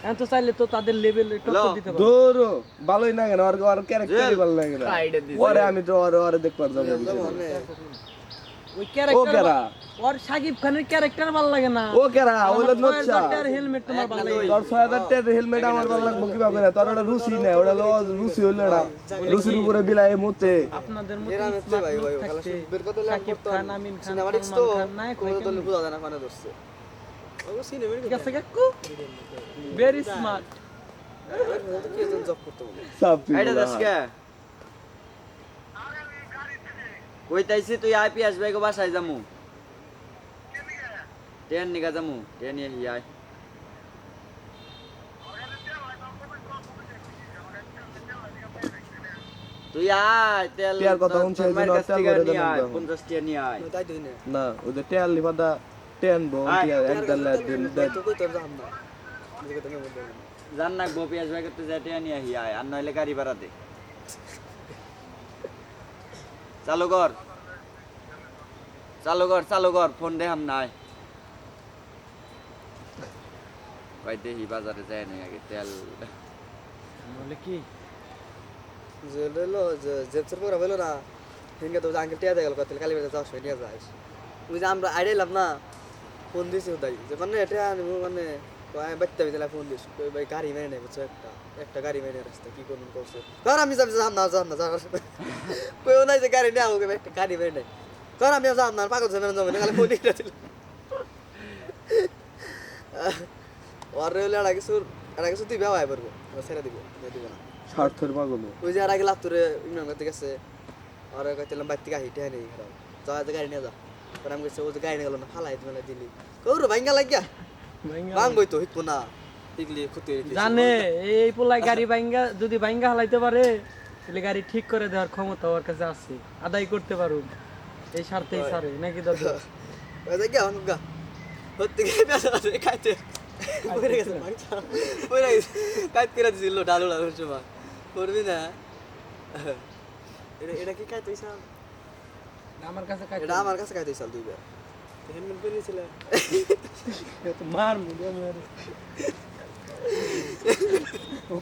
এখন তো চাইলে তো তাদের লেভেল টক্কর দিতে পারো। দৌড়ো ভালোই লাগে না, ওর ক্যারেক্টারই ভালো লাগে না। ওরে আমি তো ওরে দেখবার যাবো। ওই ও ক্যারেক্টার কেরা ওর সাকিব খানের ক্যারেক্টার ভালো লাগে না। ও কেরা ওগুলো নচ্চা। আর হেলমেট তোমার ভালো লাগে। তোর 6000 টাকার হেলমেট আমার ভালো লাগবে কিভাবে না? তোর ওটা রুচি না, ওটা রুচি হইলো না। রুচির উপরে বিলায় মতে। আপনাদের মতো স্মার্ট লোক থাকতে সাকিব খান, আমিন খান, সালমান খান নায়ক হয় কেন? বুঝা যায় না কানে ধরছে ও সিনেমেটিক ঠিক আছে কাকু, ভেরি স্মার্ট। কি জন জব করতে বলে সাপি আইডা দশকে কইতাইছি তুই আইপি আসবে গো বাসায় যামু ট্রেন নিগা যামু ট্রেন নিয়ে আই তুই আয় তেল টিয়ার কথা শুনছে এই জন্য তেল ভরে দেন একদম। 50 টিয়া নিয়ে আয় তাই তো না না ওই যে তেল লিফাদা টেন বো টিয়ার একদম দিন তো কই তোর জাম না বুঝে তো মনে হয় জান না গোপি আসবে করতে যা টিয়া নিয়ে আয় আর নইলে গাড়ি ভাড়া দে চালু কর ফোন দে হাম নাই ভাই দেহি বাজারে যায় না আগে তেল বলে কি যে লেলো যে জেপসের পরে হলো না হিঙ্গে তো আঙ্কেল টিয়া দেখাল কত কালি বেলা যাও নিয়ে যাস ওই যে আমরা আইডাইলাম না ফোন দিছি ওটাই যে মানে এটা মানে কয় বাচ্চা বিদলা ফোন দিস কই ভাই গাড়ি মেরে নেবে একটা গাড়ি মেরে রাস্তা কি করুন কইছে ধর আমি যাম না কই নাই যে গাড়ি নেও ওকে একটা গাড়ি মেরে নেই ধর আমি যাম না পাগল জমেন জমেন খালি ফোন দিতে দিল আর রেলে কিছু দিবে ভাই পারবো ছেড়ে দিব না স্বার্থের পাগল ওই যে আর আগে লাতুরে ইমরান করতে গেছে আর কইছিলাম বাইর থেকে হিটে নেই যা গাড়ি নিয়ে যা পরে আমি কইছে ও যে গাড়ি নিয়ে গেল না ফালাই তুমি দিলি কৌর ভাঙ্গা লাগিয়া ভাঙবই তো হিটবো না ঠিকলি ক্ষতি জানে এই পোলাই গাড়ি ভাঙ্গা যদি ভাঙ্গা হালাইতে পারে তাহলে গাড়ি ঠিক করে দেওয়ার ক্ষমতা ওর কাছে আছে, আদায় করতে পারুক এই স্বার্থেই সারে নাকি দাদু? ওই যে গা গা হতে গিয়ে খাইতে পড়ে গেছে পড়ে গেছে কাট করে দিছিল ডালু ডালু সময় করবি না এটা কি খাইতে চাল আমার কাছে কাজ এটা আমার কাছে খাইতে চাল দুইবার হেলমেট পরেছিল মার মুদে মার ও